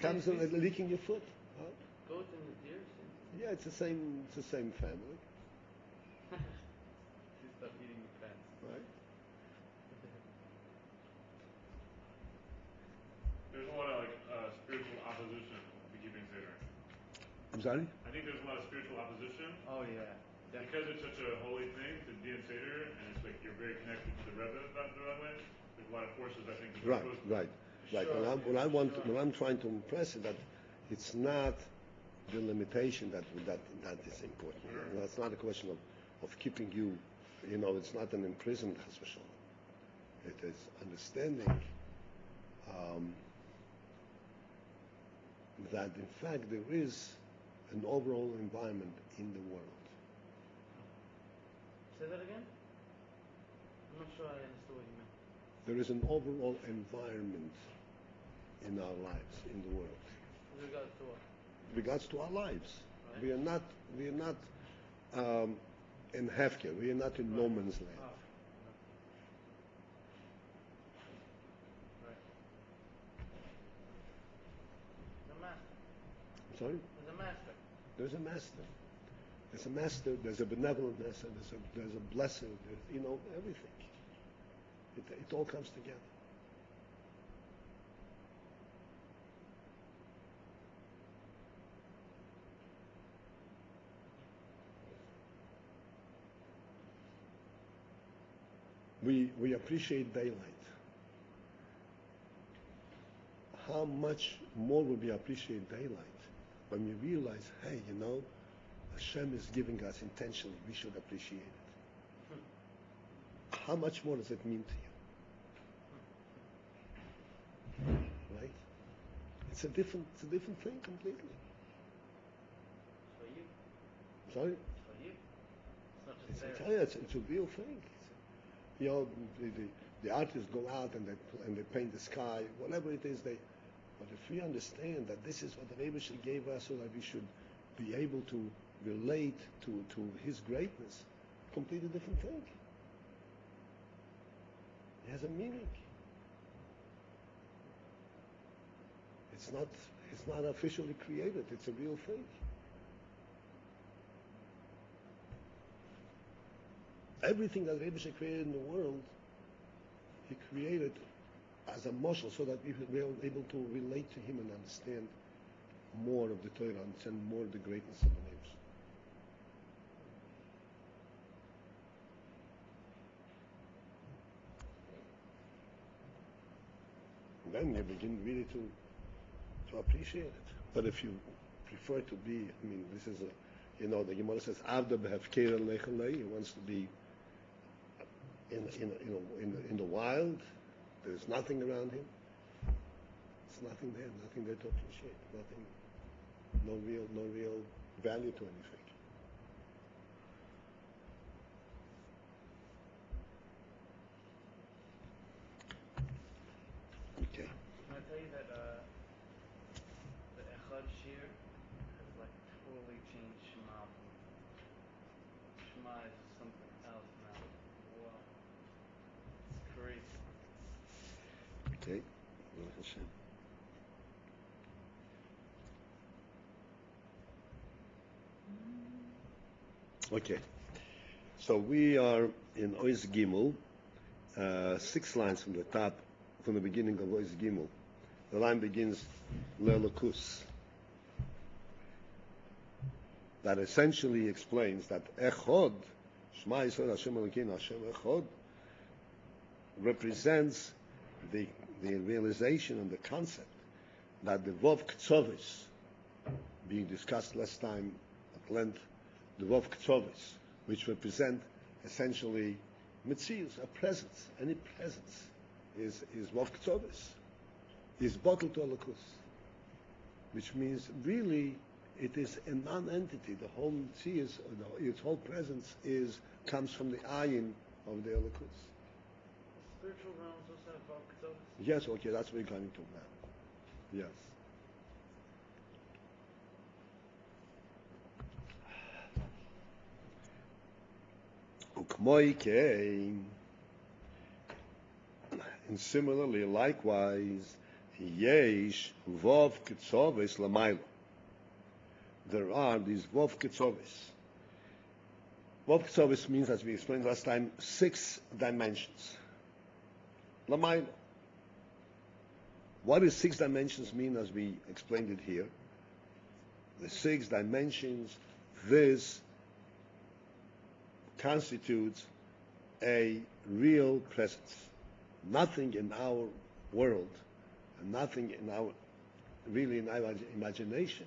comes licking your foot. Huh? Goat and the deer? Yeah, it's the same family. You stop eating the plants. Right? There's a lot of spiritual opposition to keeping Seder. I'm sorry? I think there's a lot of spiritual opposition. Oh yeah. Because it's such a holy thing to be in Seder, and it's like you're very connected to the Rebbe that way. There's a lot of forces, I think. Right. Sure, What I'm trying to impress is that it's not the limitation that is important. Sure. That's not a question of keeping you. It's not an imprisonment. It is understanding that in fact there is an overall environment in the world. Say that again? I'm not sure I understood what you meant. There is an overall environment in our lives, in the world. With regards to what? Regards to our lives. Right. We are not in Hefker. We are not in no man's land. Oh. Right. The master. I'm sorry? There's a master. There's a master. There's a master. There's a benevolent master. There's a blesser. There's, everything. It all comes together. We appreciate daylight. How much more will we appreciate daylight when we realize, hey, Hashem is giving us intentionally. We should appreciate it. How much more does it mean to you? Right? It's a different thing completely. For you. Sorry? For you. It's not just It's, there. it's a real thing. The artists go out and they paint the sky, whatever it is. But if we understand that this is what the Rebbe gave us, so that we should be able to relate to His greatness, completely different thing. It has a meaning. It's not officially created. It's a real thing. Everything that Rebbe created in the world, He created as a muscle so that we were able to relate to Him and understand more of the Torah, understand more of the greatness of the names. And then you begin really to appreciate it. But if you prefer to be, this is the Gemara says, Avda behafkera lechalei. He wants to be in the wild. There's nothing around him. There's nothing there to appreciate. No real value to anything. Okay. Can I tell you that the Echad Shir has totally changed Shema. Shema is something else now. Wow. It's crazy. Okay. Baruch Hashem. Okay. So we are in Ois Gimel, 6 lines from the top, from the beginning of Ois Gimel. The line begins Le'lokus. That essentially explains that Echod, Shema Yisrael Hashem Elokeinu Hashem Echod, represents the realization and the concept that the Vov Ktsovis, being discussed last time at length, the Vov Ktsovis, which represent essentially Metzius, a presence. Any presence is Vov Ktsovis, is bottled to Elokus, which means really it is a non-entity. The whole Metzius, its whole presence comes from the ayin of the Elokus. Spiritual realms also have Vav Ktsovis? Yes, okay, that's what we're going to now. Yes. And similarly, likewise, Yesh Vov Ketzovis Lamaylo. There are these Vov Ketzovis. Vov Ketzovis means, as we explained last time, 6 dimensions. Lamaylo. What does 6 dimensions mean, as we explained it here? The 6 dimensions, this constitutes a real presence. Nothing in our world, and nothing in our imagination.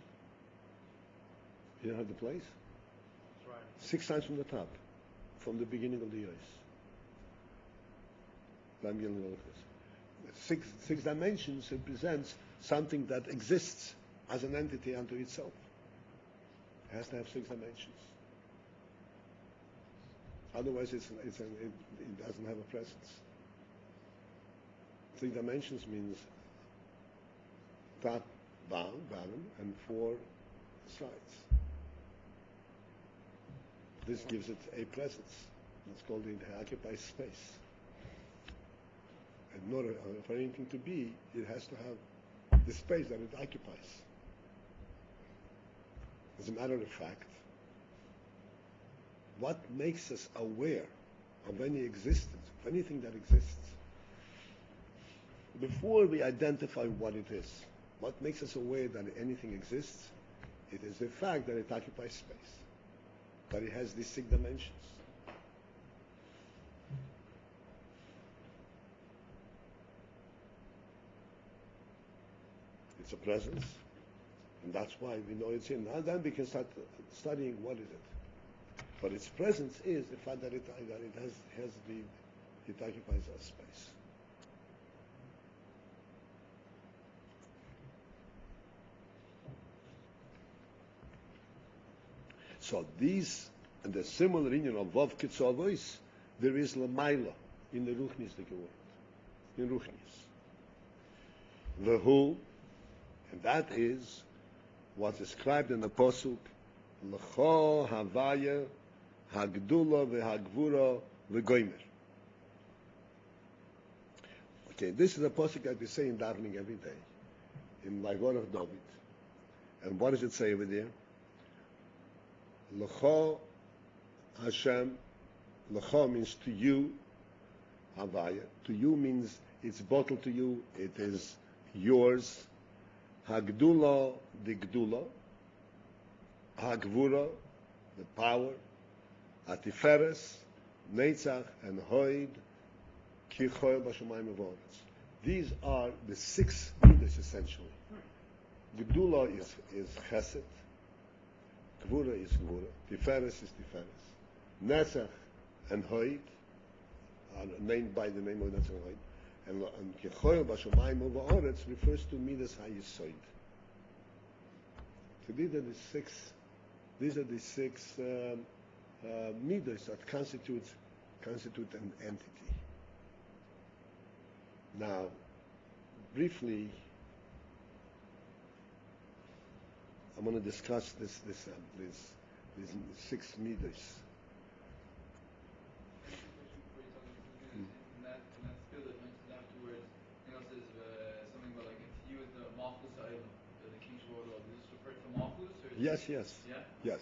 You know the place? That's right. 6 times from the top, from the beginning of the earth. Six dimensions represents something that exists as an entity unto itself. It has to have 6 dimensions. Otherwise, it doesn't have a presence. 3 dimensions means top, bottom, and 4 sides. This gives it a presence. It's called it occupies space. And in order for anything to be, it has to have the space that it occupies. As a matter of fact, what makes us aware of any existence, of anything that exists, before we identify what it is, what makes us aware that anything exists, it is the fact that it occupies space, that it has these 6 dimensions. It's a presence, and that's why we know it's in. Now then we can start studying what is it. But its presence is the fact that it occupies our space. So these, and the similar union of Vav Kitzavois, there is Lamaila in the Ruchnis, the word. In Ruchnis. The who, and that is what's described in the Pasuk, L'cho Havaya Hagdula v'Hagvura v'Goymer. Okay, this is a Pasuk that we say in davening every day, in Vaygor of David. And what does it say over there? L'cho Hashem, L'cho means to you, Havaya. To you means it's bottled to you, it is yours. Hagdula, the Gdula. Hagvura, the power. Atiferes, Netzach, and Hoid, Kichoel Bashamayim Avodas. These are the 6 midas essentially. Gdula is Chesed. Gvura is Gvura. Tiferes is Tiferes. Netzach and Hoid are named by the name of Netzach and Hoid. And Kichoel Bashamayim Avodas refers to midas HaYesod. So these are the six midas that constitute an entity. Now, briefly, I'm going to discuss these 6 midas. In that skill that mentioned afterwards, I think it says something about like it's you as the Malchus Ha'elam, the king's world. Does this refer to Malchus? Yes. Yeah? Yes.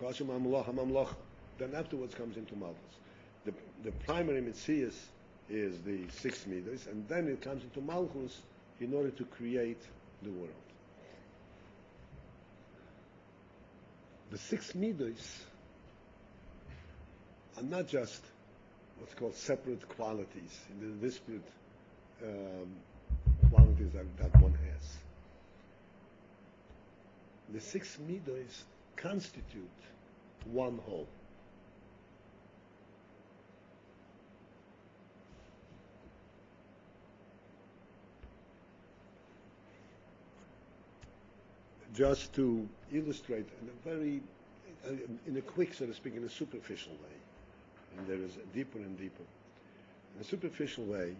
Hashem HaMamlocha. Then afterwards comes into Malchus. The primary Metzias is the 6 midas, and then it comes into Malchus in order to create the world. The 6 midas are not just what's called separate qualities, the disparate qualities that one has. The 6 midas constitute one whole. Just to illustrate in a quick, so to speak, in a superficial way, and there is deeper and deeper. In a superficial way,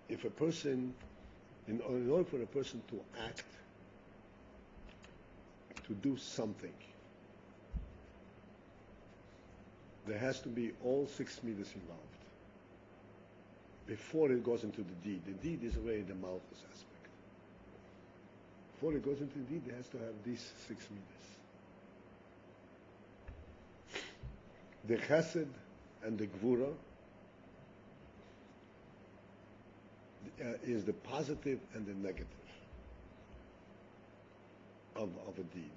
if a person, in order for a person to act, to do something, there has to be all 6 midas involved. before it goes into the deed. The deed is already the Malchus aspect. Before it goes into the deed, it has to have these 6 midas. The chesed and the gvura is the positive and the negative of a deed.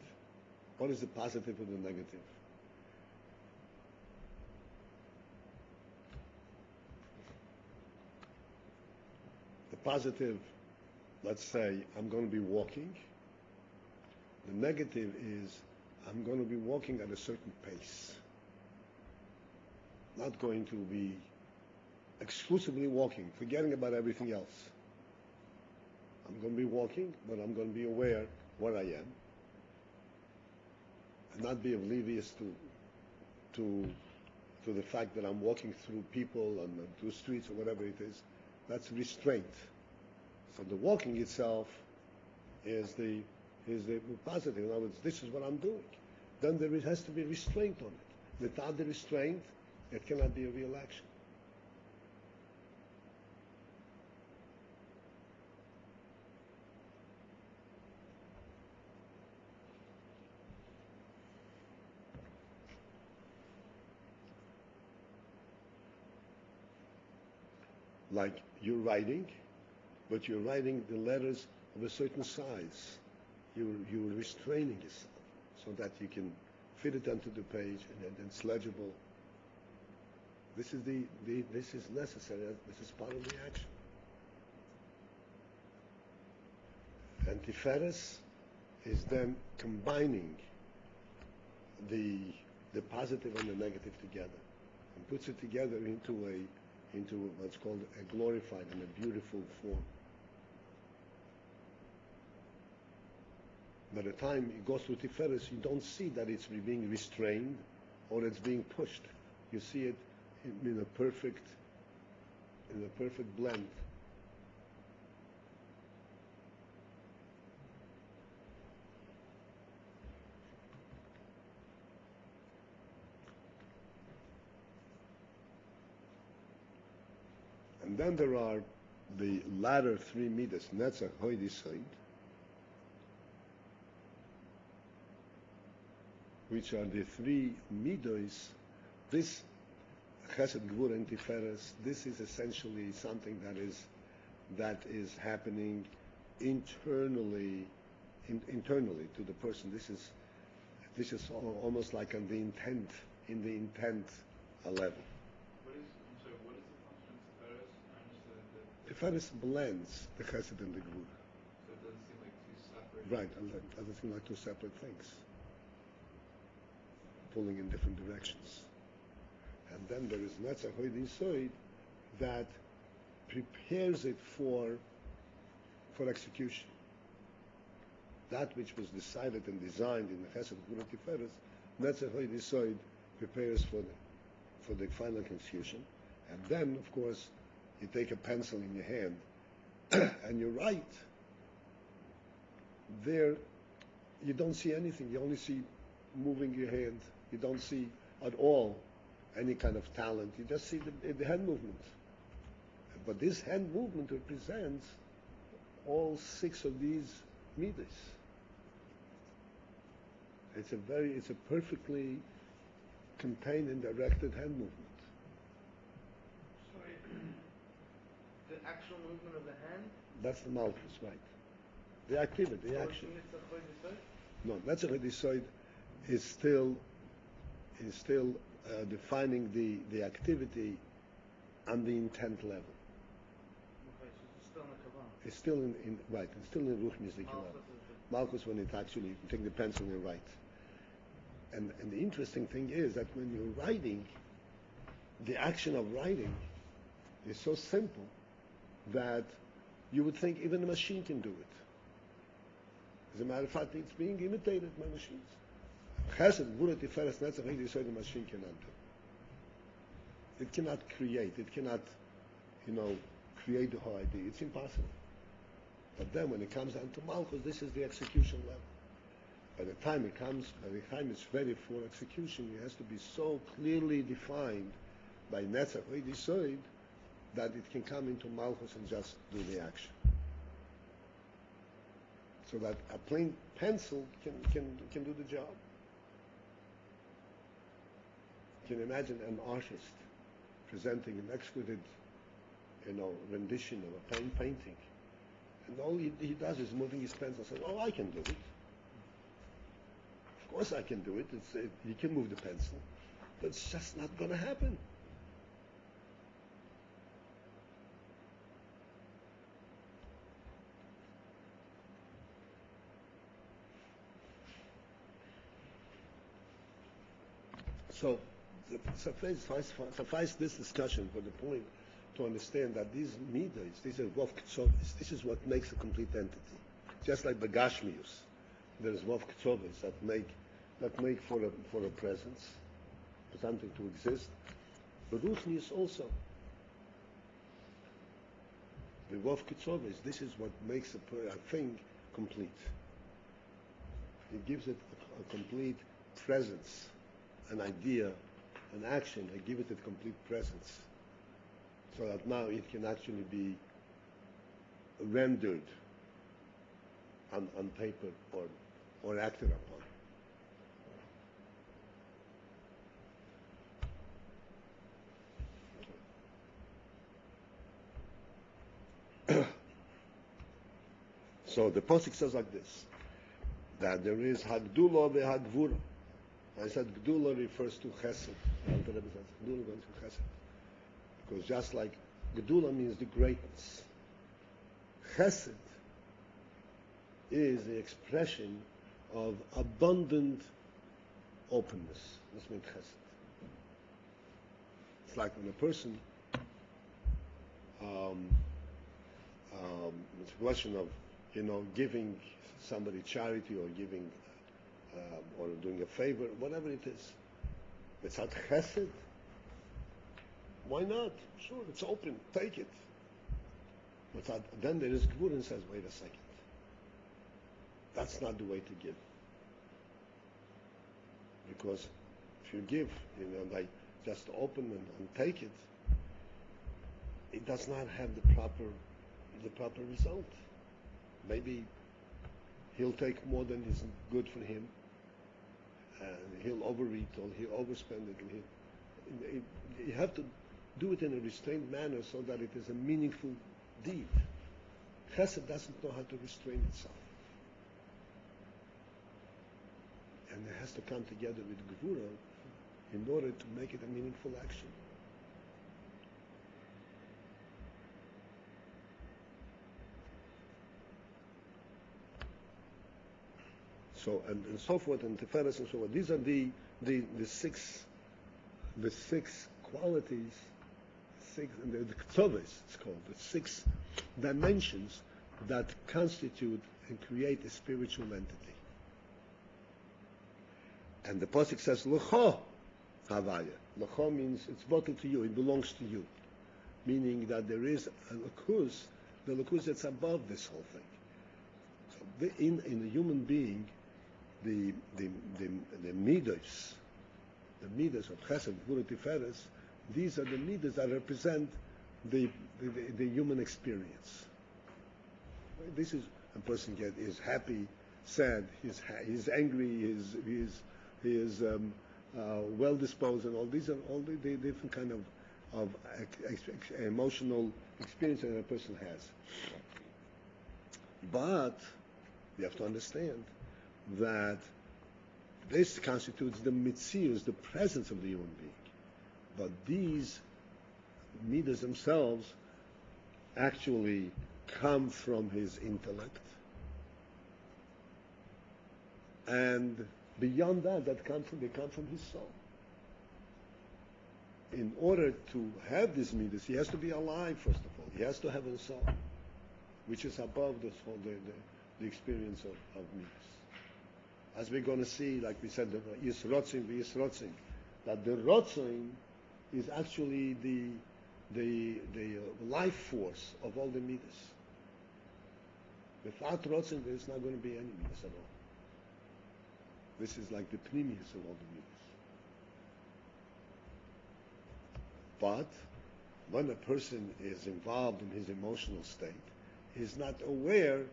What is the positive and the negative? The positive, let's say, I'm going to be walking. The negative is, I'm going to be walking at a certain pace. Not going to be exclusively walking, forgetting about everything else. I'm going to be walking, but I'm going to be aware where I am, and not be oblivious to the fact that I'm walking through people and through streets or whatever it is. That's restraint. So the walking itself is the positive. In other words, this is what I'm doing. Then there has to be restraint on it. Without the restraint, it cannot be a real action. Like you're writing, but you're writing the letters of a certain size. You're restraining yourself so that you can fit it onto the page and it's legible. This is this is necessary. This is part of the action. And Tiferes is then combining the positive and the negative together, and puts it together into what's called a glorified and a beautiful form. By the time it goes through Tiferes, you don't see that it's being restrained or it's being pushed. You see it in a perfect blend. And then there are the latter 3 midas, Netzach, Hod, Yesod, which are the 3 midos. This Chesed, Gvura, and Tiferes, this is essentially something that is happening internally to the person. This is almost like in the intent level. What is the function of Tiferes? I understood that. Tiferes blends the Chesed and the Gvura. So it doesn't seem like 2 separate. Right, it doesn't seem like 2 separate things, pulling in different directions. And then there is Netzach, Hod, Yesod that prepares it for execution. That which was decided and designed in the Chesed, Gvura, Tiferes, Netzach, Hod, Yesod prepares for the final execution. And then, of course, you take a pencil in your hand and you write. There, you don't see anything. You only see moving your hand. You don't see at all any kind of talent. You just see the hand movement. But this hand movement represents all 6 of these midas. It's a perfectly contained and directed hand movement. Sorry. The actual movement of the hand? That's the malchus, right? The activity, the action. No, Netzach, Hod, Yesod is still defining the activity on the intent level. Okay, so it's still in the Kavanah. It's still it's still in Ruch Nizdik level. Malchus, when it actually, you take the pencil and write. And the interesting thing is that when you're writing, the action of writing is so simple that you would think even a machine can do it. As a matter of fact, it's being imitated by machines. Chesed, Gvura, Tiferes, Netzach, Hod, Yesod, the machine cannot do. It cannot create. It cannot, create the whole idea. It's impossible. But then when it comes down to Malchus, this is the execution level. By the time it's ready for execution, it has to be so clearly defined by Netzach, Hod, Yesod that it can come into Malchus and just do the action. So that a plain pencil can do the job. You can imagine an artist presenting an exquisite, rendition of a painting, and all he does is moving his pencil and says, "Oh, I can do it. Of course, I can do it. He can move the pencil, but it's just not going to happen." So, suffice this discussion for the point to understand that these midas, these are Vov Ktsovis, this is what makes a complete entity. Just like Begashmius, there is Vov Ktsovis that make for a presence, for something to exist. But Ruchnius also. The Vov Ktsovis, this is what makes a thing complete. It gives it a complete presence, an idea, an action. I give it a complete presence, so that now it can actually be rendered on paper or acted upon. So the Pasuk says like this, that there is Hagdula veHagvura. I said Gdula refers to Chesed. Gdula goes to Chesed. Because just like Gdula means the greatness, Chesed is the expression of abundant openness. That's means Chesed. It's like when a person, it's a question of, giving somebody charity or giving or doing a favor, whatever it is. It's at chesed. Why not? Sure, it's open. Take it. But then there is Gvur and says, wait a second. That's not the way to give. Because if you give, like just open and take it, it does not have the proper result. Maybe he'll take more than is good for him, and he'll overeat or he'll overspend it. You have to do it in a restrained manner so that it is a meaningful deed. Chesed doesn't know how to restrain itself. And it has to come together with Gevura in order to make it a meaningful action. So and so forth, and Tiferes and so on. These are the six qualities, the Ktsoves, it's called, the 6 dimensions that constitute and create a spiritual entity. And the Pasuk says, L'cho Havaya. L'cho means it's bottled to you, it belongs to you. Meaning that there is a Lukus, the Lukus that's above this whole thing. So in a human being, the midas of Chesed, Gvura, Tiferes, these are the midas that represent the human experience. This is a person is happy, sad, he's angry, he is well disposed, and all these are all the different kind of emotional experience that a person has. But you have to understand that this constitutes the mitzius, the presence of the human being. But these midas themselves actually come from his intellect. And beyond that, they come from his soul. In order to have these midas, he has to be alive, first of all. He has to have a soul, which is above this whole, the experience of midas. As we're going to see, like we said, Yisrotzin, that the Rotzin is actually the life force of all the midas. Without Rotzin, there's not going to be any midas at all. This is like the pnimius of all the midas. when a person is involved in his emotional state, he's not aware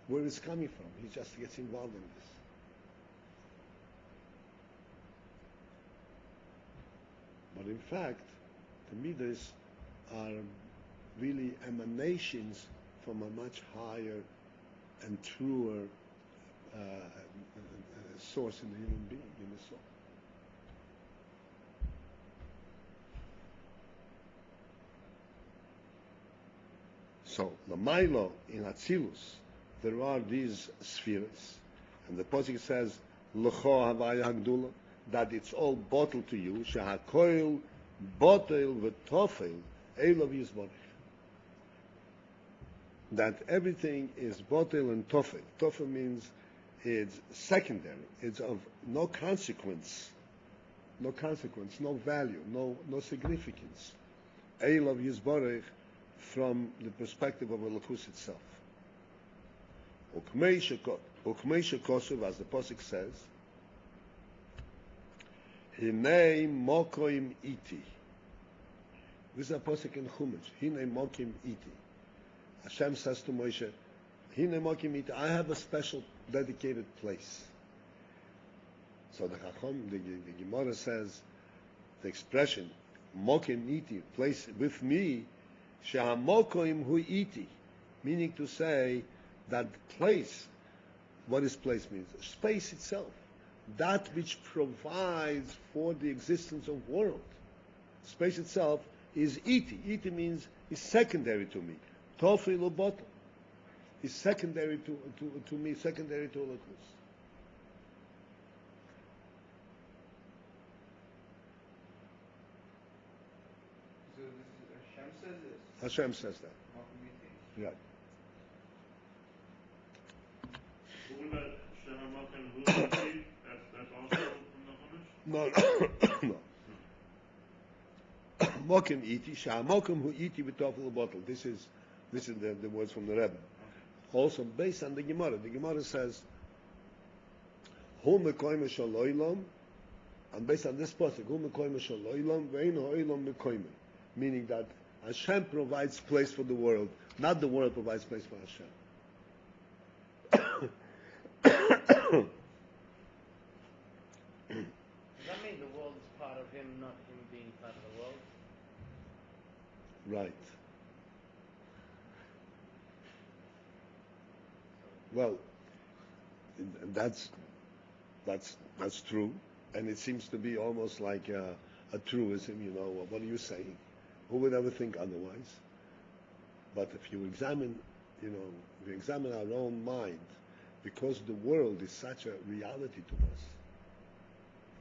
where it's coming from. He just gets involved in this. But in fact, the midas are really emanations from a much higher and truer source in the human being, in the soul. So, Lamailo in Atzilus, there are these spheres, and the Pasuk says, L'cho Havaya Hagdula, that it's all bottled to you, Shehakoil, Botel, V'tofel, Elov Yisborech. That everything is Botel and Tofel. Tofel means it's secondary, it's of no consequence, no value, no significance. Elov Yisborech, from the perspective of Elokus itself. Ukmei Shekosuv, as the Pasuk says, Hinei Mokoim Iti. This is a Pasuk in Chumash. Hinei Mokoim Iti. Hashem says to Moshe, Hinei Mokoim Iti, I have a special dedicated place. So the Chacham, the Gemara says, the expression, Mokoim Iti, place with me, Shehamokoim hu iti, meaning to say that place, what does place mean? Space itself, that which provides for the existence of world. Space itself is iti. Iti means is secondary to me. Tofil or bottom is secondary to me, secondary to Elokus. So this is Hashem says this. Hashem says that. Right. What about Shehamokim Hu? That's also from the Chumash? No. Mokim iti, Shehamokim hu iti b'tofel bottle. This is the words from the Rebbe. Also based on the Gemara. The Gemara says, Hu mekoyme shaloylam, and based on this pasuk, Hu mekoyme shaloylam, ve'in ha'olam mekoyme, meaning that Hashem provides place for the world, not the world provides place for Hashem. Does that mean the world is part of him, not him being part of the world? Right. Well, that's true, and it seems to be almost like a truism. You know, what are you saying? Who would ever think otherwise? But if you examine, we examine our own mind, because the world is such a reality to us.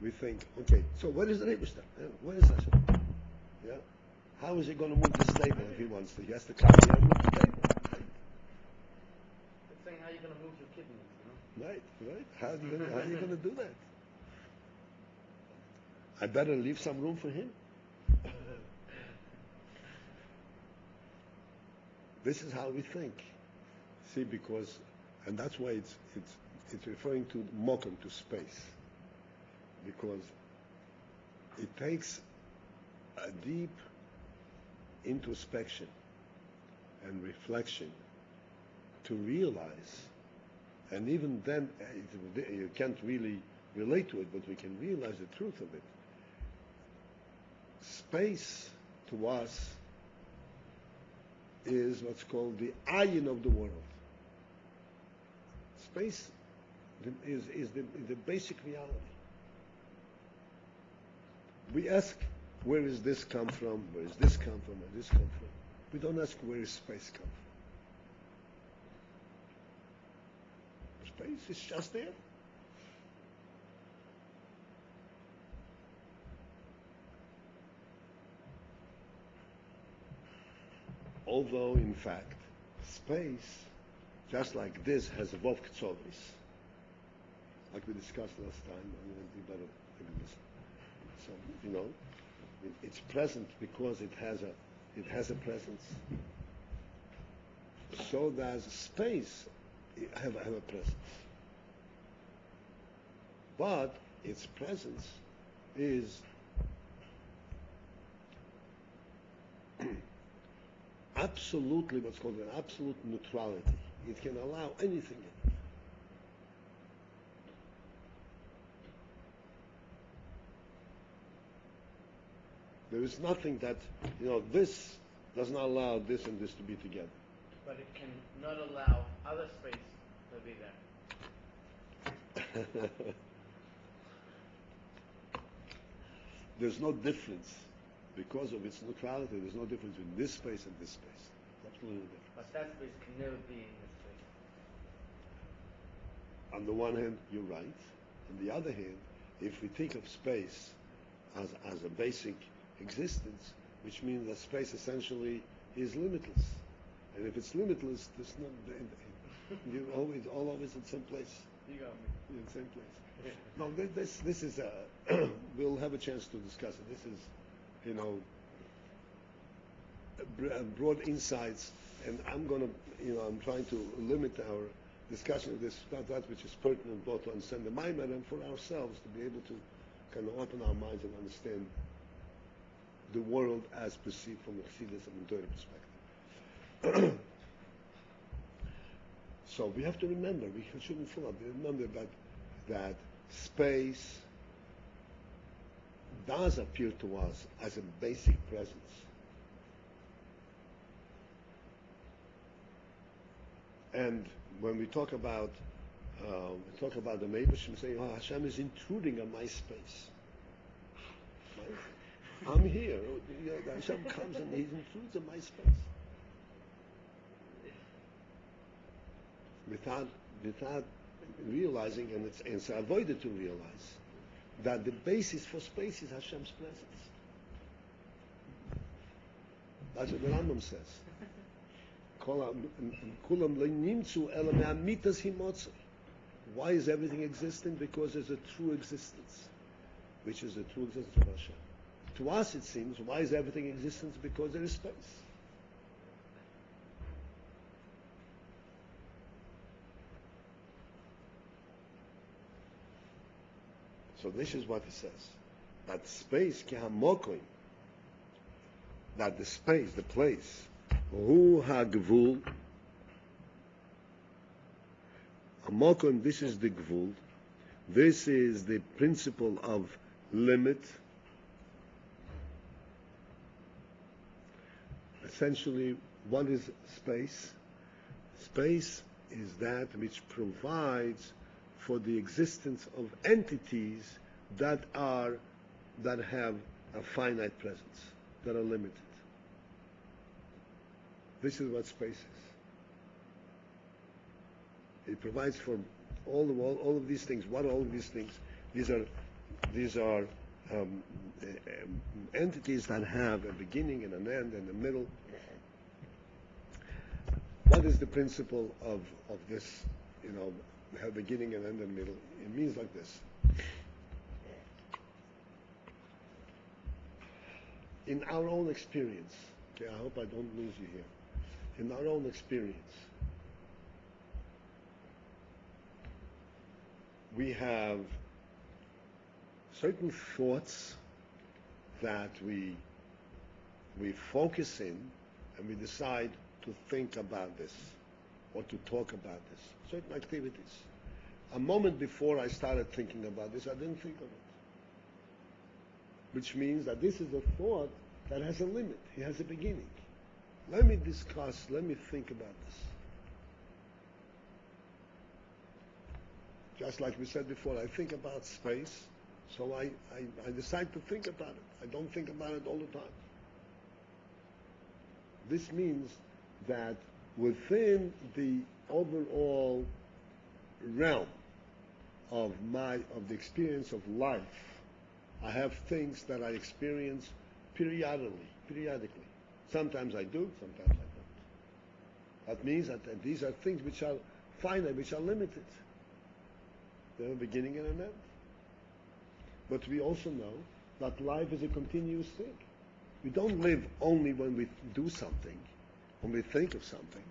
We think, okay, so where is the Rebishter? Where is Hashem? Yeah, how is he going to move this table if he wants to? He has to come here and move the table. It's saying how you're going to move your kidneys, Right. How are you going to do that? I better leave some room for him. This is how we think. See, because, and that's why it's referring to mokum, to space, because it takes a deep introspection and reflection to realize, and even then you can't really relate to it, but we can realize the truth of it. Space to us is what's called the ayin of the world. Space is the basic reality. We ask, where does this come from? Where does this come from? Where does this come from? We don't ask, where does space come from? Space is just there. Although, in fact, space, just like this, has a Vov Ktsovis, like we discussed last time. You better think of this. So, it's present because it has a presence. So does space have a presence. But its presence is absolutely what's called an absolute neutrality. It can allow anything in. There is nothing that, this does not allow this and this to be together. But it can not allow other space to be there. There's no difference. Because of its neutrality, there's no difference between this space and this space. It's absolutely no difference. But that space can never be in this space. On the one hand, you're right. On the other hand, if we think of space as a basic existence, which means that space essentially is limitless. And if it's limitless, there's no, you're always in the same place. You got me. You're in the same place. No, this is we'll have a chance to discuss it. This is, broad insights, and I'm trying to limit our discussion of this, not that which is pertinent both to understand the Maimon and for ourselves to be able to kind of open our minds and understand the world as perceived from a Chassidus and Torah perspective. So we have to remember, we shouldn't remember that space does appear to us as a basic presence. And when we talk about the Meibashim saying, "Oh, Hashem is intruding on my space." Right? I'm here. Hashem comes and He intrudes on my space. Without realizing, and it's avoided to realize, that the basis for space is Hashem's presence. That's what the Rambam says. Why is everything existing? Because there's a true existence, which is the true existence of Hashem. To us it seems, why is everything existence? Because there is space. So this is what he says, that space, that the space, the place, hu ha-gvul, Hamokim, this is the gvul, this is the principle of limit. Essentially, what is space? Space is that which provides for the existence of entities that have a finite presence, that are limited. This is what space is. It provides for all of these things. What are all of these things? These are entities that have a beginning and an end and a middle. What is the principle of this? Have beginning and end and middle. It means like this. In our own experience, okay, I hope I don't lose you here. In our own experience, we have certain thoughts that we focus in, and we decide to think about this or to talk about this. Certain activities. A moment before I started thinking about this, I didn't think of it. Which means that this is a thought that has a limit. It has a beginning. Let me discuss, let me think about this. Just like we said before, I think about space, so I decide to think about it. I don't think about it all the time. This means that within the overall realm of the experience of life, I have things that I experience periodically. Sometimes I do, sometimes I don't. That means that these are things which are finite, which are limited. They have a beginning and an end. But we also know that life is a continuous thing. We don't live only when we do something, when we think of something.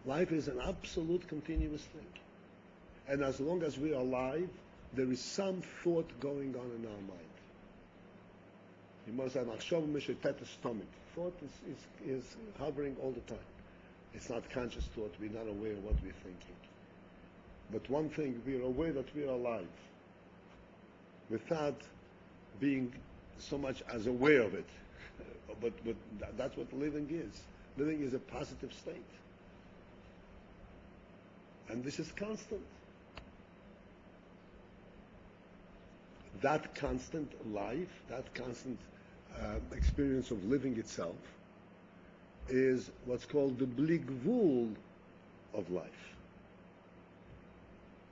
Life is an absolute continuous thing. And as long as we are alive, there is some thought going on in our mind. You must have machshava mishetet stomach. Thought is hovering all the time. It's not conscious thought. We're not aware of what we're thinking. But one thing, we're aware that we're alive, without being so much as aware of it. but that's what living is. Living is a positive state. And this is constant. That constant life, that constant experience of living itself, is what's called the bligvul of life.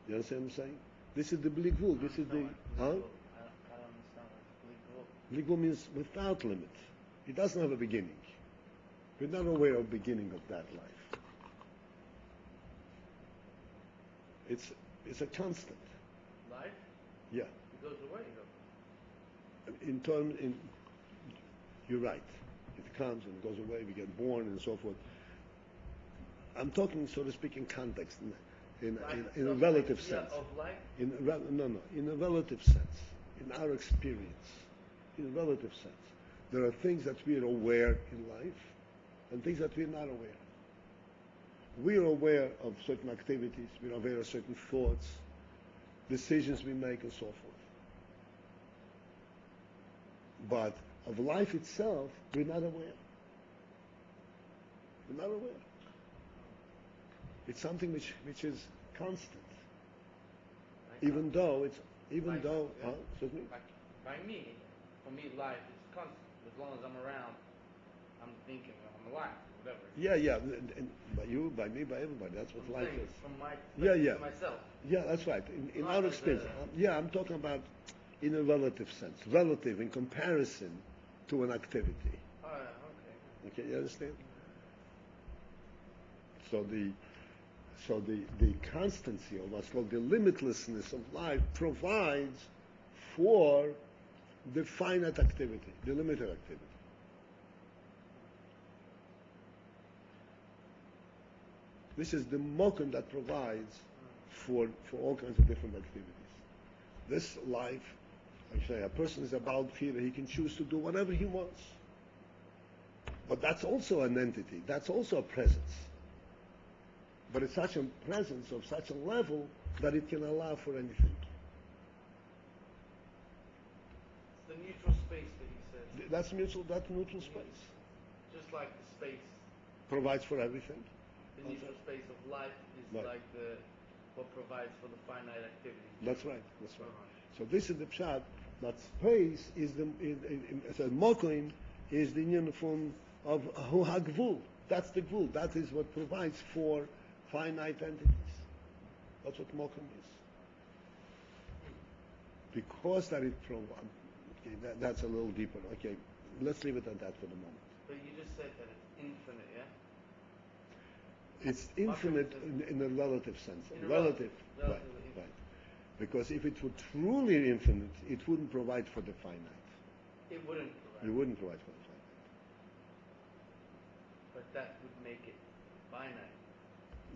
You understand what I'm saying? This is the bligvul. This is the... Huh? I don't understand what Bligvul means without limit. It doesn't have a beginning. We're not aware of the beginning of that life. It's a constant. life. Yeah. It goes away though. You're right. It comes and goes away. We get born and so forth. I'm talking, so to speak, in context, in a relative sense. Of life? In a relative sense, in our experience, in a relative sense. There are things that we are aware in life and things that we're not aware. We are aware of certain activities, we're aware of certain thoughts, decisions we make, and so forth. But of life itself, we're not aware. We're not aware. It's something which is constant. Even though, excuse me? By me, for me, life is constant. As long as I'm around, I'm thinking I'm alive, whatever. Yeah, and by you, by me, by everybody. That's what life is. From my Yeah. myself. Yeah, that's right. In Not our as experience. a- I'm talking about in a relative sense. Relative in comparison to an activity. Oh, yeah, okay. Okay, you understand? So the constancy, or what's called the limitlessness of life, provides for the finite activity, the limited activity. This is the mokum that provides for all kinds of different activities. This life, I say, a person is about here, he can choose to do whatever he wants. But that's also an entity, that's also a presence. But it's such a presence of such a level that it can allow for anything. It's the neutral space that he says. That's neutral space. Just like the space, Provides for everything. the neutral space of life is Right. like what provides for the finite activity. That's right. That's right. Uh-huh. So this is the pshat. That space is so mokim is the uniform of hu hagvul. That's the gvul. That is what provides for finite entities. That's what mokim is. Because that it provides. Okay, that's a little deeper. Okay, let's leave it at that for the moment. But you just said that it's infinite, yeah? It's infinite in a relative sense. In a Relative. Right. relatively infinite. Right. Because if it were truly infinite, it wouldn't provide for the finite. It wouldn't It provide. wouldn't provide for the finite. But that would make it finite.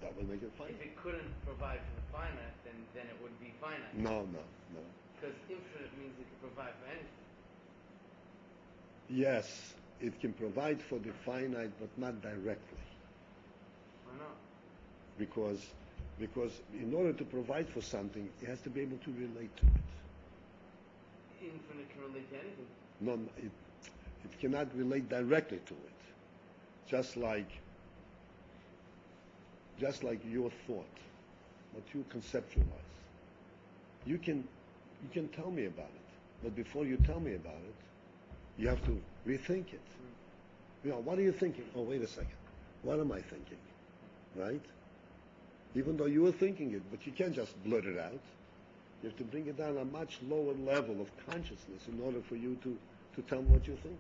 That would make it If finite. it couldn't provide for the finite, then it would be finite. No. Because infinite means it can provide for anything. Yes, it can provide for the finite, but not directly. Why not? Because in order to provide for something, it has to be able to relate to it. Infinite can relate to anything. No, it cannot relate directly to it. Just like your thought, what you conceptualize. You can tell me about it, but before you tell me about it, you have to rethink it. You know, what are you thinking? Oh, wait a second. What am I thinking? Right? Even though you were thinking it, but you can't just blurt it out. You have to bring it down a much lower level of consciousness in order for you to tell me what you're thinking.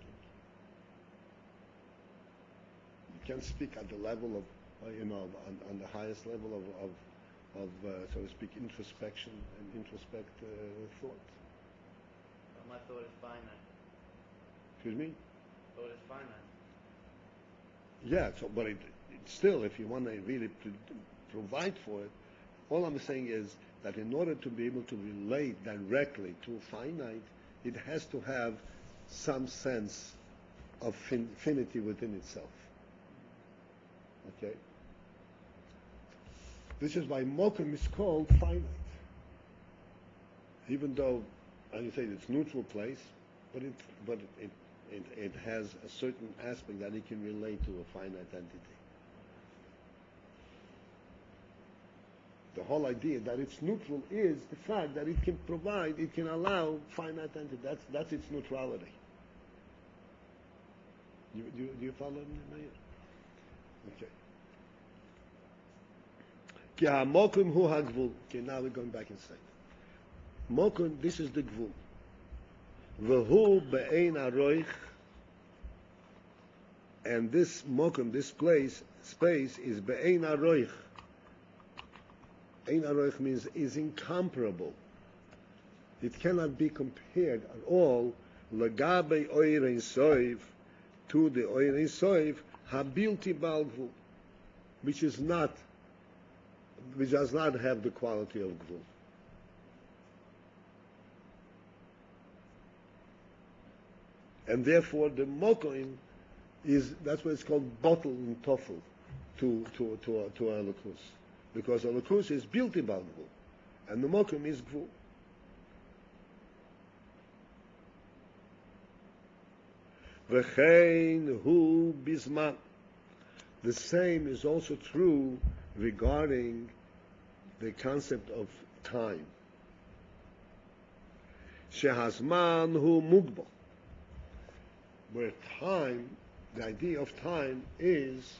You can't speak at the level of, on the highest level of so to speak, introspection and introspect thought. But my thought is finite. Excuse me? Thought is finite. Yeah, so, but it still, if you want to really provide for it, all I'm saying is that in order to be able to relate directly to finite, it has to have some sense of finity within itself. Okay? This is why Mokum is called finite. Even though, as you say, it's neutral place, but it has a certain aspect that it can relate to a finite entity. The whole idea that it's neutral is the fact that it can provide, it can allow finite entity. That's its neutrality. Do you follow me, Meir? Okay. Ki ha-mokum hu ha-gvul. Okay, now we're going back inside. Mokum, this is the gvul. V'hu be'ein aroich. And this mokum, this space is be'ein aroich. Ein aroich means is incomparable. It cannot be compared at all lagabe oir ein soiv to the oir ein soiv habilti balgvul, which does not have the quality of gvul. And therefore the mokoim that's why it's called bottle and toffel to Elokus. Because Elokus is built about gvul, and the mokum is gvul. V'chein hu bisman. The same is also true regarding the concept of time. Shehazman hu mugbal. Where time, the idea of time is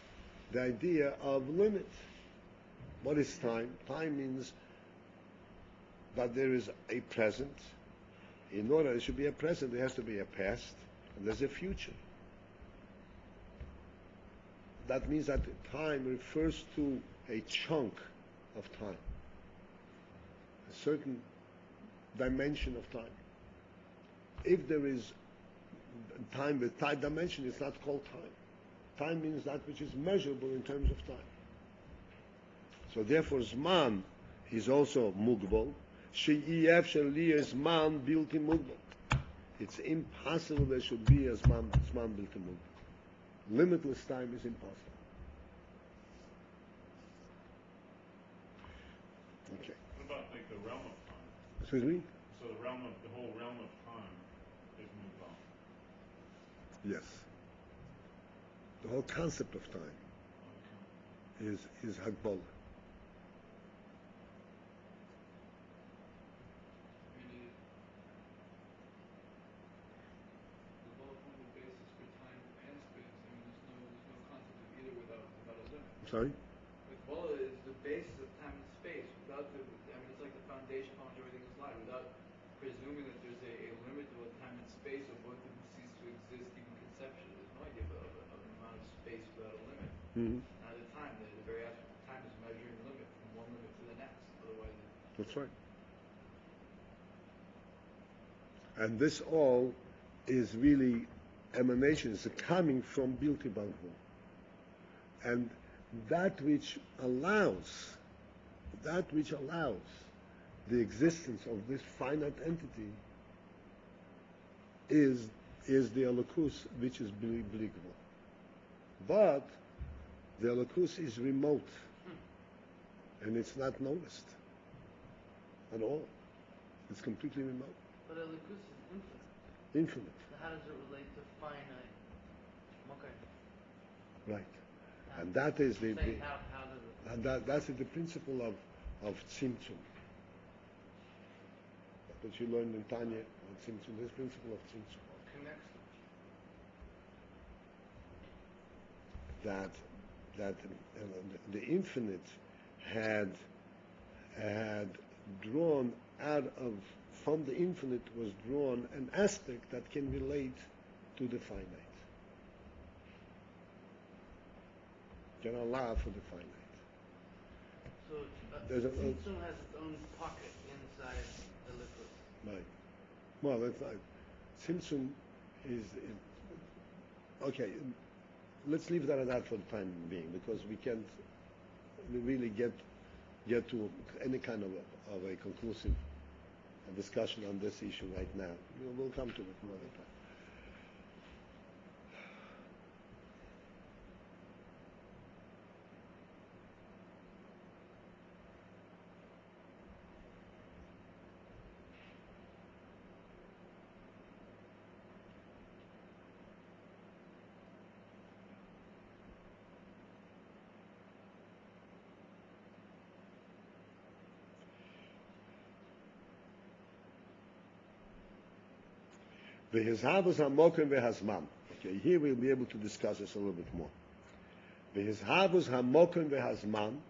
the idea of limit. What is time? Time means that there is a present. In order there should be a present, there has to be a past, and there's a future. That means that time refers to a chunk of time, a certain dimension of time. If there is time with time dimension, it's not called time. Time means that which is measurable in terms of time. So therefore, Zman is also mugbal. She'iyef sheli Zman bilti mugbal. It's impossible there should be a Zman bilti mugbal. Limitless time is impossible. Okay. What about like the realm of time? Excuse me? So the whole realm of time is mugbal. Yes. The whole concept of time is Hagbala. Sorry? Like Bola is the basis of time and space. Without it's like the foundation on which everything is live. Without presuming that there's a limit to what time and space, or both of them cease to exist even conceptually. There's no idea of an amount of space without a limit. Mm-hmm. Now the time, the very aspect of time is measuring limit from one limit to the next. Otherwise, That's right. And this all is really emanations coming from Bilti Balvu. And that which allows the existence of this finite entity is the Elokus, which is believable. But the Elokus is remote, and it's not noticed at all. It's completely remote. But Elikus is infinite. Infinite. So how does it relate to finite? Okay. Right. And that is the How does it? and that's the principle of tzimtzum. That you learned in Tanya, tzimtzum, this principle of tzimtzum. Connects them. That the infinite had drawn from the infinite was drawn an aspect that can relate to the finite. Can allow for the finite. So There's a- Tzimtzum has its own pocket inside the liquid. Right. Well, it's like Tzimtzum is okay. Let's leave that at that for the time being, because we can't really get to any kind of a conclusive discussion on this issue right now. We'll come to it another time. V'hizhavus hamokim v'hazman. Okay, here we'll be able to discuss this a little bit more. V'hizhavus hamokim v'hazman,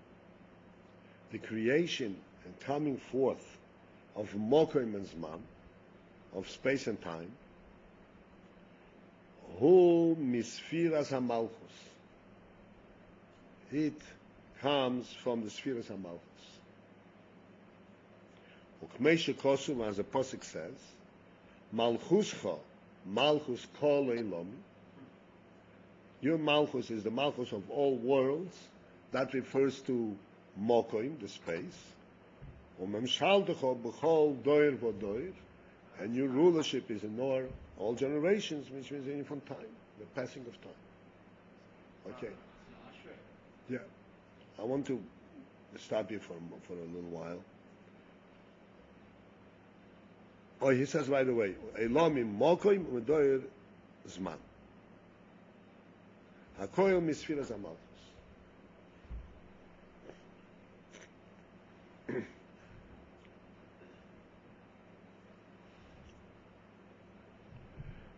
the creation and coming forth of mokim and zman, of space and time, hu misfiras hamalchus. It comes from the spheres hamalchus. Ukmei shekosum, as the pasuk says, Malchuscha, Malchus kol elam. Your Malchus is the Malchus of all worlds. That refers to Mokoim, the space. Umemshaldecha b'chol doir v'doir. And your rulership is in all generations, which means in from time, the passing of time. Okay. Yeah. I want to stop here for a little while. Oh, he says right away, Elamim mokoim u'doir zman. Hakoil misfiras hamalchus.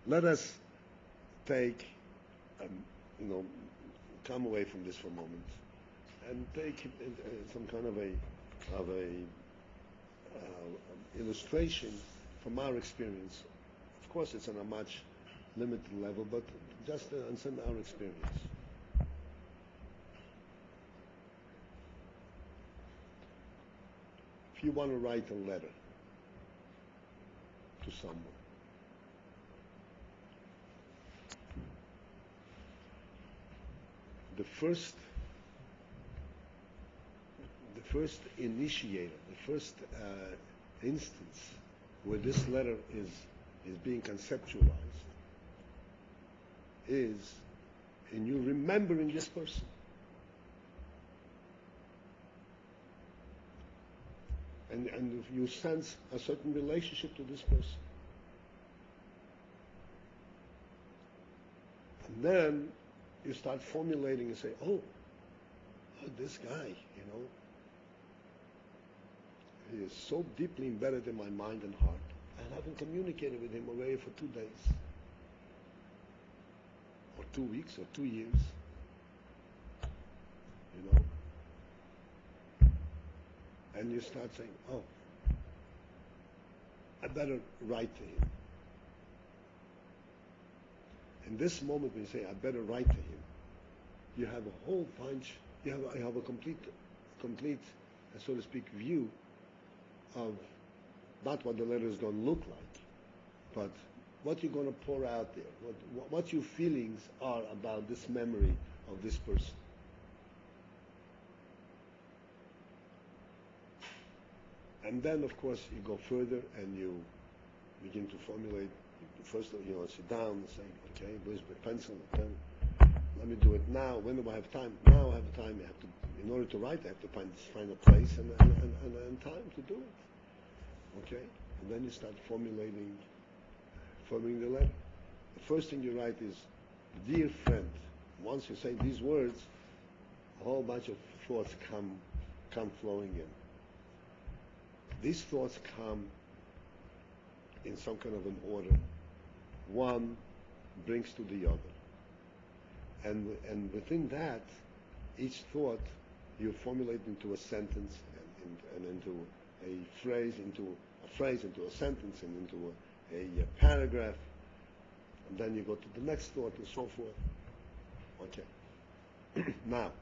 Let us take, come away from this for a moment, and take some kind of a illustration from our experience. Of course, it's on a much limited level, but just on our experience. If you want to write a letter to someone, the first initiator, the first instance where this letter is being conceptualized is in you remembering this person. And if you sense a certain relationship to this person. And then you start formulating and say, oh, this guy, he is so deeply embedded in my mind and heart. I haven't communicated with him already for 2 days, or 2 weeks, or 2 years. And you start saying, oh, I better write to him. In this moment when you say, I better write to him, you have a whole bunch, you have a complete, so to speak, view of not what the letter is going to look like, but what you're going to pour out there, what your feelings are about this memory of this person. And then, of course, you go further and you begin to formulate. First, sit down and say, okay, where's my pencil, pen? Let me do it now. When do I have time? Now I have time. In order to write, I have to find a place and time to do it. Okay? And then you start formulating the letter. The first thing you write is, dear friend. Once you say these words, a whole bunch of thoughts come flowing in. These thoughts come in some kind of an order. One brings to the other. And within that, each thought you formulate into a sentence and into a phrase, into a sentence, and into a paragraph. And then you go to the next thought and so forth. Okay. Now,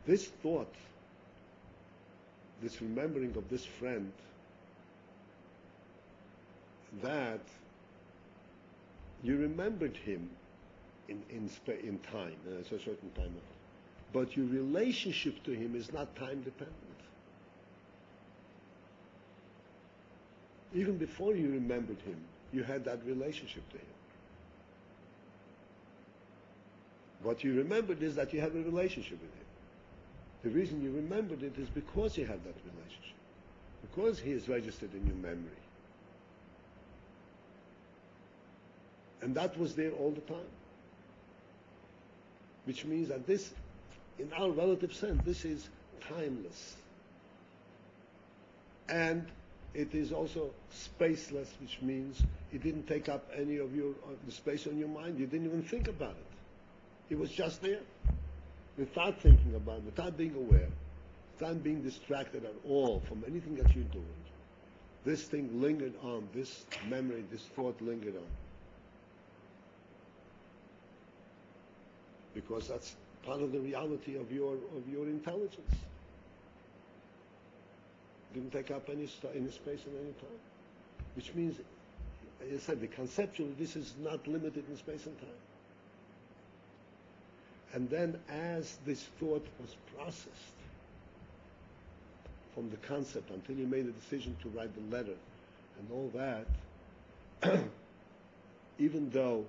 this thought, this remembering of this friend, that you remembered him in time, it's a certain time, but your relationship to him is not time dependent. Even before you remembered him, you had that relationship to him. What you remembered is that you had a relationship with him. The reason you remembered it is because you had that relationship, because he is registered in your memory. And that was there all the time. Which means that this, in our relative sense, this is timeless. And it is also spaceless, which means it didn't take up any of the space on your mind. You didn't even think about it. It was just there, without thinking about it, without being aware, without being distracted at all from anything that you're doing. This thing lingered on, this memory, this thought lingered on. Because that's part of the reality of your intelligence. Didn't take up any space and any time. Which means, as I said, the conceptually, this is not limited in space and time. And then as this thought was processed from the concept until you made a decision to write the letter and all that, even though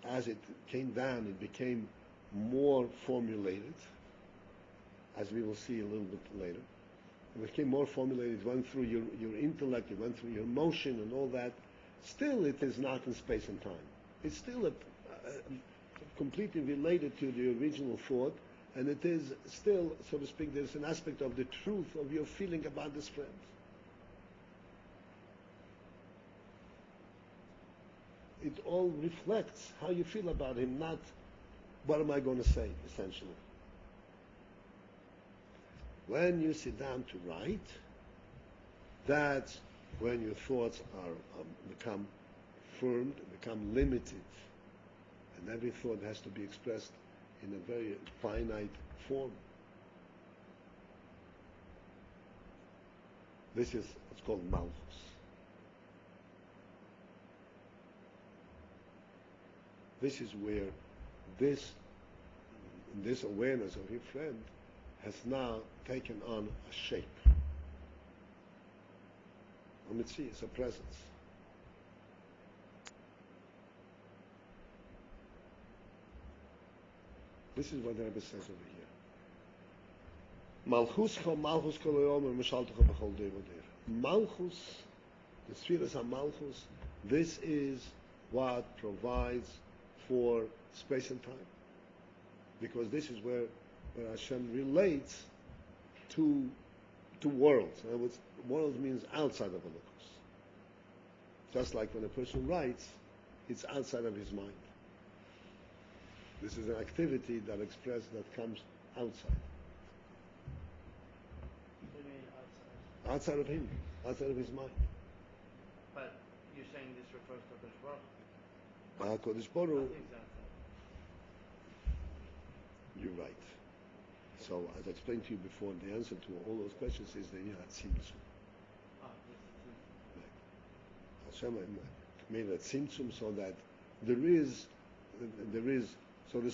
as it came down, it became more formulated, as we will see a little bit later. It became more formulated, it went through your intellect, it went through your emotion and all that. Still, it is not in space and time. It's still completely related to the original thought, and it is still, so to speak, there's an aspect of the truth of your feeling about this friend. It all reflects how you feel about him, not what am I going to say, essentially. When you sit down to write, that's when your thoughts are become firmed, become limited, and every thought has to be expressed in a very finite form. This is what's called malchus. This is where this awareness of your friend has now taken on a shape. Let's see, it's a presence. This is what the Rebbe says over here. Malchus kol malchus kol omer mishaltecha b'chol deir v'deir. Malchus, the spheres of Malchus, this is what provides for space and time. Because this is where Hashem relates to worlds. In other words, world means outside of Elokus. Just like when a person writes, it's outside of his mind. This is an activity that comes outside. What do you mean outside? Outside of him, outside of his mind. But you're saying this refers to HaKadosh Baruch Hu. HaKadosh Baruch Hu, Nothing's outside. you're right. So, as I explained to you before, the answer to all those questions is the Tzimtzum. Ah, this is Hashem made a Tzimtzum so that there is, so to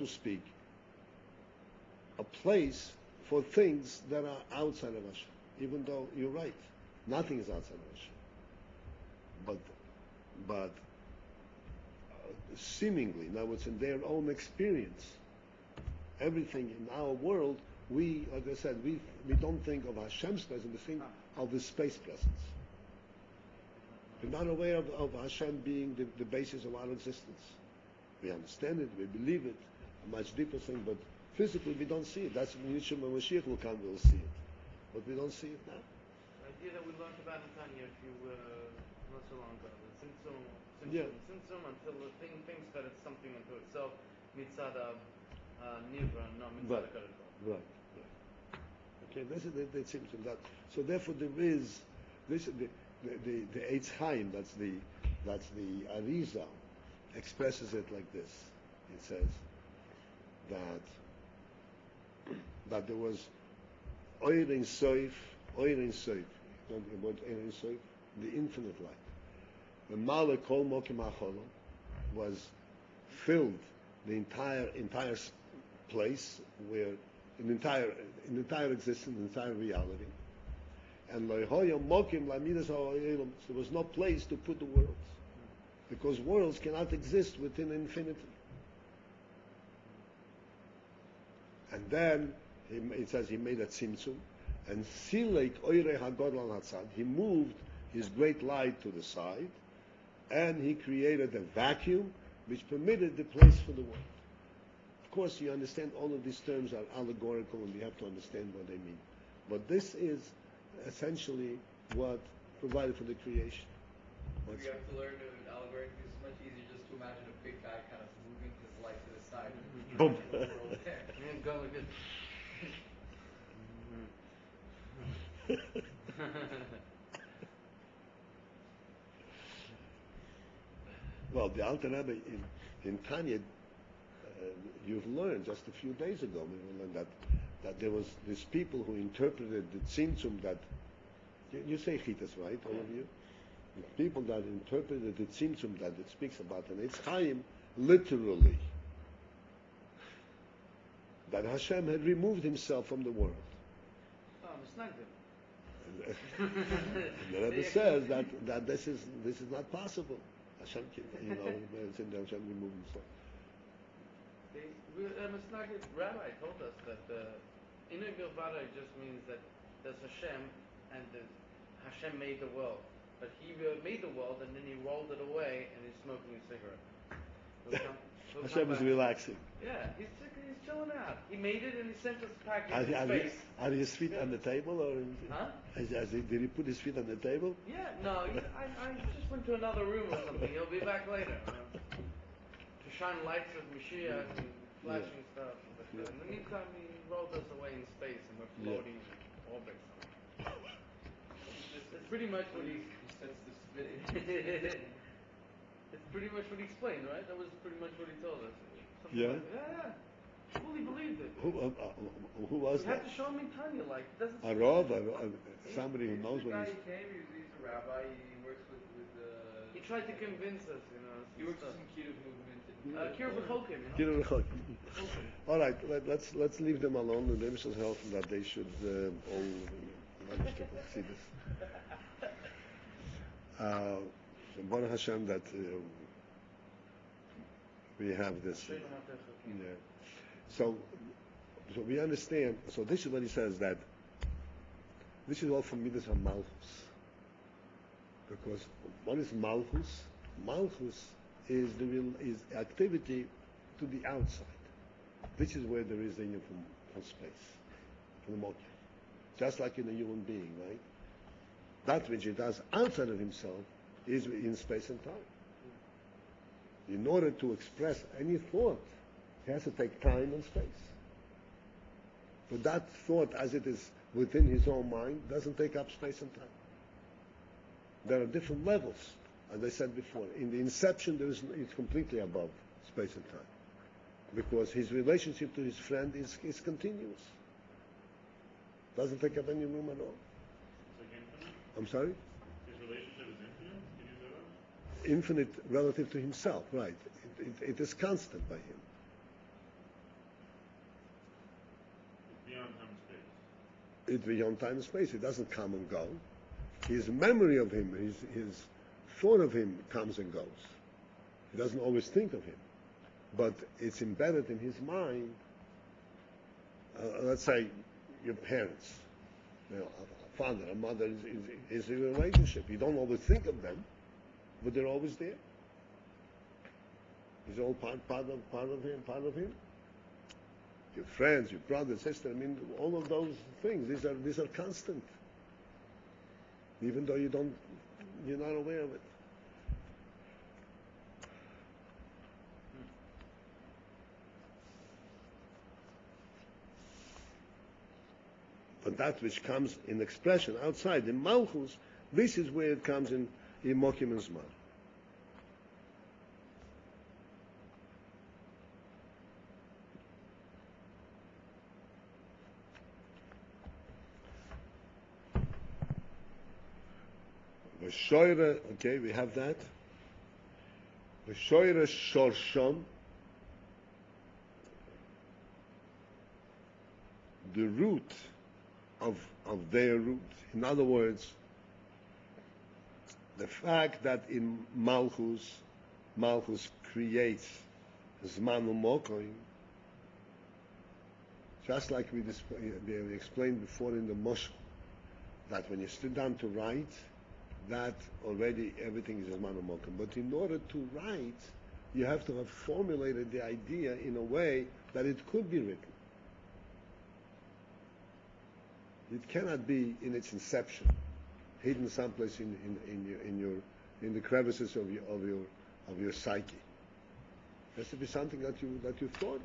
speak, a place for things that are outside of Hashem. Even though you're right, nothing is outside of Hashem. But seemingly, in other words, in their own experience, everything in our world, we, like I said, we don't think of Hashem's presence, we think of His space presence. We're not aware of Hashem being the basis of our existence. We understand it, we believe it, a much deeper thing, but physically we don't see it. That's when Yeshua Mashiach will come, we'll see it. But we don't see it now. the idea that we learned about in Tanya not so long ago. Yeah. Tzimtzum until the thing thinks that it's something unto itself. Mitzad Nivra, no Mitzad HaKadosh. Right. Okay, this is the Tzimtzum. So therefore there is this the Eitz Chaim, that's the Arizal, expresses it like this. It says that there was Oirin Soif, talking about Oirin Soif, the infinite light. The Mala Kol Mokim HaCholom was filled the entire place, where in entire existence, entire reality. And Loihoya Mokim Lamidas HaOyelom, there was no place to put the worlds, because worlds cannot exist within infinity. And then it says he made a tzimtzum, and Sileik Oirei HaGodol HaTzad, he moved his great light to the side, and he created a vacuum which permitted the place for the world. Of course, you understand all of these terms are allegorical, and we have to understand what they mean. But this is essentially what provided for the creation. You have to learn it allegorically. It's much easier just to imagine a big guy kind of moving his light to the side and Boom. the world there. And go like this. Well, the Alter Rebbe in Tanya, you've learned just a few days ago, we learned that there was these people who interpreted the tzimtzum that, you say chitas, right, all of you? The people that interpreted the tzimtzum that it speaks about in Eitz Chaim, literally, that Hashem had removed himself from the world. Oh, it's not good. And the Rebbe says that this is not possible. Hashem, Hashem removed himself. A Misnagid rabbi told us that Inui Bilvada just means that there's Hashem and Hashem made the world. But he made the world and then he rolled it away and he's smoking a cigarette. Hashem is relaxing. Yeah, he's chilling out. He made it and he sent us a package Are, in are, space. are his feet on the table, or Huh? did he put his feet on the table? Yeah, no, I just went to another room or something. He'll be back later. To shine lights of Mashiach and flashing stuff. But in the meantime, he rolled us away in space and we're floating in orbit. It's pretty much what he... That's the spitting. It's pretty much what he explained, right? That was pretty much what he told us. Something Yeah? Yeah. Fully believed it. Who was You that? have to show him in Tanya, like, it doesn't... A Rav, somebody who knows The what guy he's... he came, he's a rabbi, he works with He tried to convince us, he works with some Kiddush movement. Kira B'chokim, All right, let's leave them alone, and them should help that they should all manage to see this. Baruch Hashem that we have this. Yeah. So we understand. So this is what he says, that this is all from Midas HaMalchus. Because what is Malchus? Malchus is is activity to the outside. This is where there is a from space, from the motive. Just like in a human being, right? That which he does outside of himself is in space and time. In order to express any thought, he has to take time and space. But that thought, as it is within his own mind, doesn't take up space and time. There are different levels, as I said before. In the inception, it's completely above space and time, because his relationship to his friend is continuous. Doesn't take up any room at all. It's like infinite? I'm sorry? His relationship is infinite? Can you say that? Infinite relative to himself, right? It is constant by him. It's beyond time and space. It's beyond time and space. It doesn't come and go. His memory of him, his thought of him comes and goes. He doesn't always think of him, but it's embedded in his mind. Let's say your parents, a father, a mother, is a relationship. You don't always think of them, but they're always there. He's all part of him. Your friends, your brother, sister. I mean, all of those things. These are constant. Even though you're not aware of it. But that which comes in expression outside, in Malchus, this is where it comes in Mokim and Zman. V'shoyre, okay, we have that. V'shoyre shorshon, the root of their root. In other words, the fact that in Malchus creates Zman u'Mokim, just like we explained before in the Moshel, that when you sit down to write, that already everything is Zman u'Mokim. But in order to write, you have to have formulated the idea in a way that it could be written. It cannot be in its inception, hidden someplace in the crevices of your psyche. It has to be something that you thought of.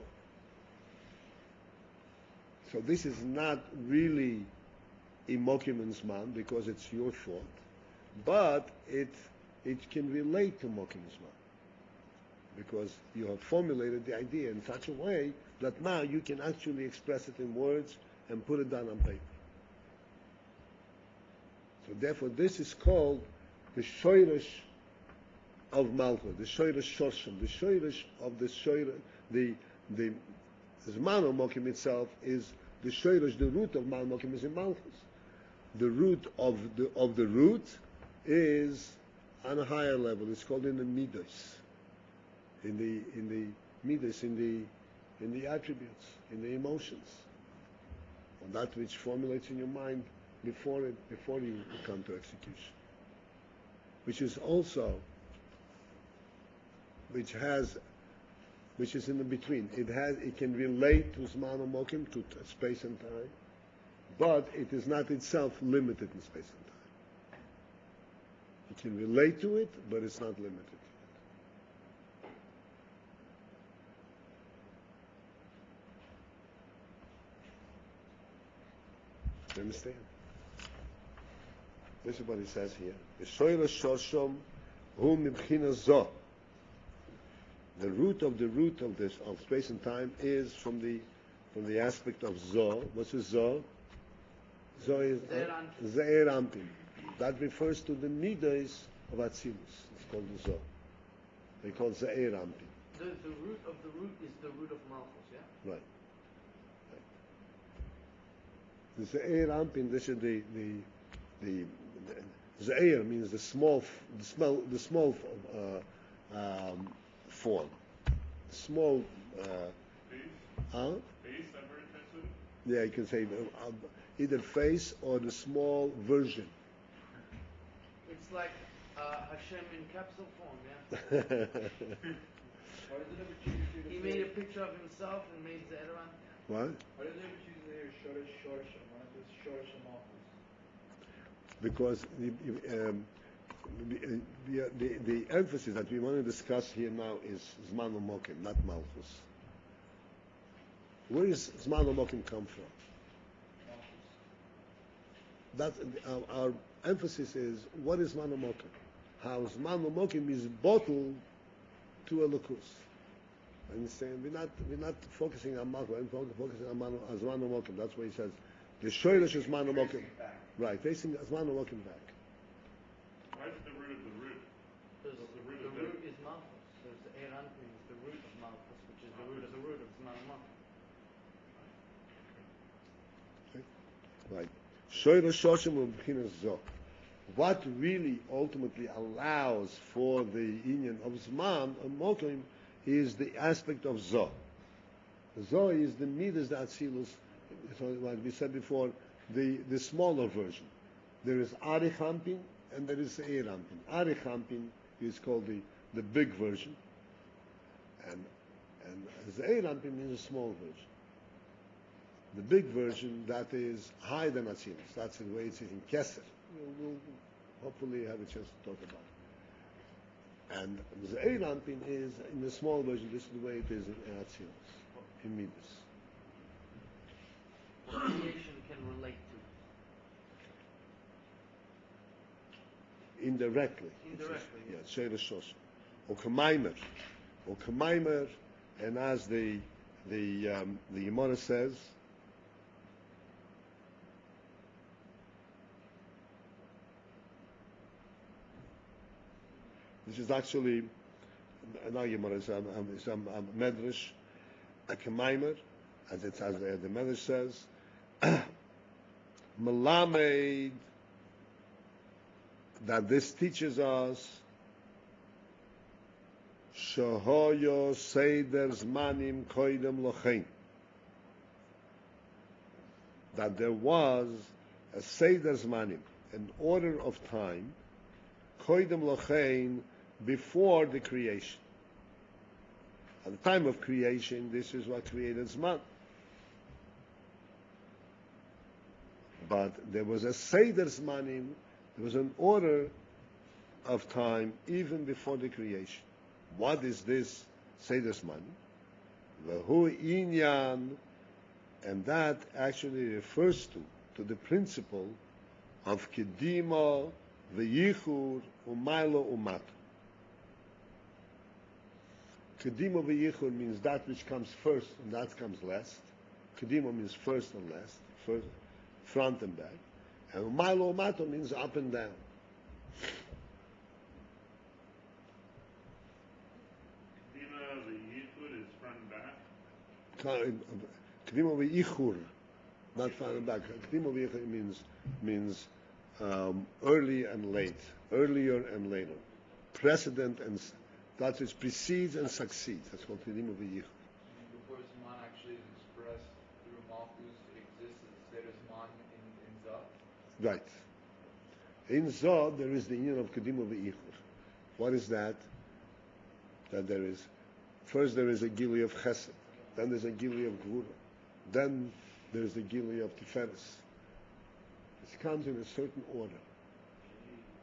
So this is not really imokim and zman because it's your thought, but it can relate to mokim and zman because you have formulated the idea in such a way that now you can actually express it in words and put it down on paper. So therefore, this is called the shoyrish of Malchus, the shoyrish shorshim, the shoyrish of the shoyrish, the Zman Mokim itself is the shoyrish, the root of Zman Mokim is in Malchus. The root of the root is on a higher level. It's called in the midos, in the midos, in the attributes, in the emotions, and that which formulates in your mind before you come to execution, which is also, which is in the between. It can relate to Zman or Mokim, to space and time, but it is not itself limited in space and time. It can relate to it, but it's not limited to it. You understand? This is what he says here. The root of this of space and time is from the aspect of zo. What's a zo? Zo is ze'er ampin. That refers to the midas of Atzilus. It's called the zo. They call it ze'er ampin. The root of the root is the root of Malchus, yeah? Right. The ze'er ampin. This is the ze'er means the small form. Small. Face, I've heard it translated. Yeah, you can say either face or the small version. It's like Hashem in capsule form, yeah? Why does it ever choose you to He made a picture of himself and made Ze'eran. What? Why does it ever choose to hear Shoresh Shoreshim? Why not just Shoresh and Malchus? Because the emphasis that we want to discuss here now is Zman Mokim, not Malchus. Where does Zman Mokim come from? That our emphasis is what is Zman Mokim? How Zman Mokim is bottled to a Elokus. Understand? We're not focusing on Malchus. We're focusing on Zman Mokim. That's why he says the Shoylish is Zman Mokim. Right, facing Zman Mokim back. Why is it the root of the root? Because What's the root the of root is Malchus. So Ze'eran is the root of Malchus, which is the root of Zman Malchus. Right. Shoylish Shoshim Ubchinas Zo. What really ultimately allows for the union of Zman and Mokim is the aspect of Zo. Zo is the midas that Atzilus, so like we said before, the smaller version. There is Arich Hampin and there is Ze'er Hampin. Arich Hampin is called the big version, and Ze'er Hampin is a small version. The big version that is higher than Atzilus. That's the way it's in Keser. We'll hopefully have a chance to talk about it. And Ze'er Hampin is in the small version. This is the way it is in Atzilus, in Midas. What creation can relate to? Indirectly. Indirectly. Yeah, Sheira Shosha. Or Kamaimer, and as the Gemara says, this is actually not Gemara, it's a Medrash, a Kamaimer, as the Medrash says, Melamed, that this teaches us Shahoyo Seder Zmanim Koidem Lochein, that there was a Seder Zmanim, an order of time, Koidem Lochein, before the creation. At the time of creation, this is what created Zman. But there was a Seder Zmanim, there was an order of time even before the creation. What is this Seder Zmanim? V'hu inyan, and that actually refers to the principle of Kedima, V'yichur, Umaylo, Umat. Kedima v'yichur means that which comes first and that comes last. Kedima means first and last, first, front and back. And umaylo umato means up and down. Kedima, the yichud is front and back. Kedima v'yichur, not front and back. Kedima v'yichur means early and late, earlier and later, precedent and that which precedes and succeeds. That's called Kedima v'yichur. Before Zman actually is expressed through Malchus, it exists as there is Zman in Zod. Right. In Zod there is the union of Kedima v'yichur. What is that? That there is, first there is a Gili of Chesed, then there's a Gili of Gvura, then there's the Gili of Tiferes. It comes in a certain order.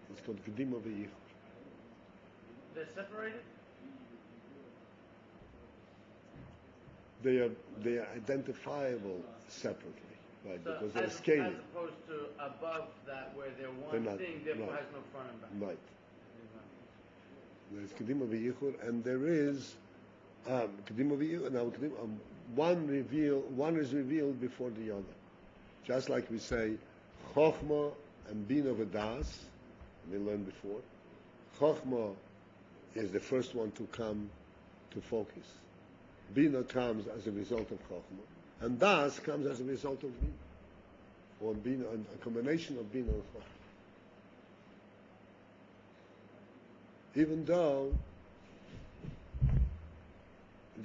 It's called Kedima v'yichur. They're separated? They are identifiable separately, right? So because they're as scaling. opposed to above that where they're They're one not, thing, therefore right. has no front and back. Right. There's Kedima v'yichur, and there is Kedima v'yichur. Now, one is revealed before the other. Just like we say, Chochma and Bina v'das, we learned before. Chochma is the first one to come to focus. Bina comes as a result of Chochma, and Das comes as a result of Bina, or Bina, a combination of Bina and Chochma. Even though,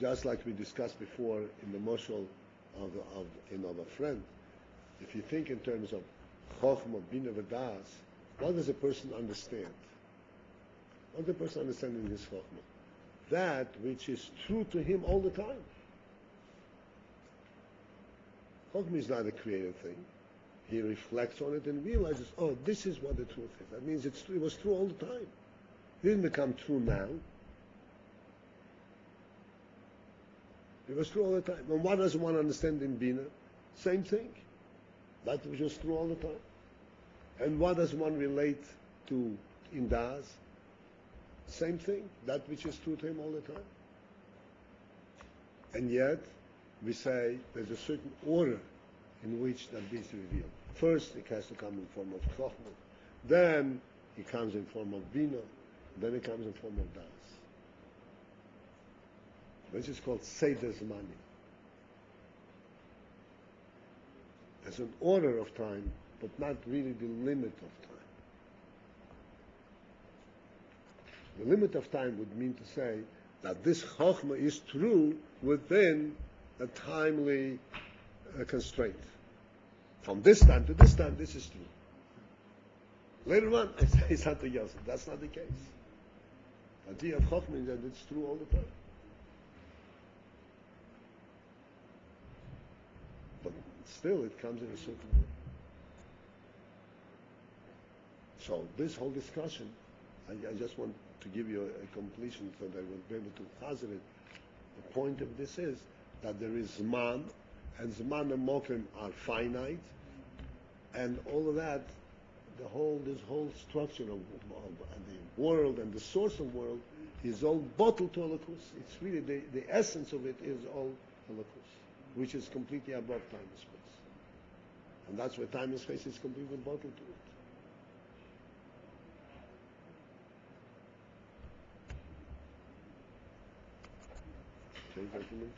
just like we discussed before in the Moshel of a friend, if you think in terms of Chochma, Bina, v'das, what does a person understand? What does a person understand in his Chochma? That which is true to him all the time. Chochma is not a created thing. He reflects on it and realizes, oh, this is what the truth is. That means it was true all the time. It didn't become true now. It was true all the time. And what does one understand in Bina? Same thing. That which was true all the time. And what does one relate to in Das? Same thing. That which is true to him all the time. And yet, we say there's a certain order in which that is revealed. First, it has to come in form of Chochmah. Then, it comes in form of Bina. Then it comes in form of Das. Which is called Seder Zmanim. There's an order of time, but not really the limit of time. The limit of time would mean to say that this Chochmah is true within a timely constraint. From this time to this time, this is true. Later on, I say something else. That's not the case. The idea of Chochmah is that it's true all the time. But still, it comes in a certain way. So this whole discussion, I just want to give you a completion so that we'll be able to posit it. The point of this is that there is Zman, and Zman and Mokim are finite, and all of that, this whole structure of the world and the source of world is all bottled to Elokus. It's really, the essence of it is all Elokus, which is completely above time and space. And that's where time and space is completely bottled to it. Okay, gentlemen.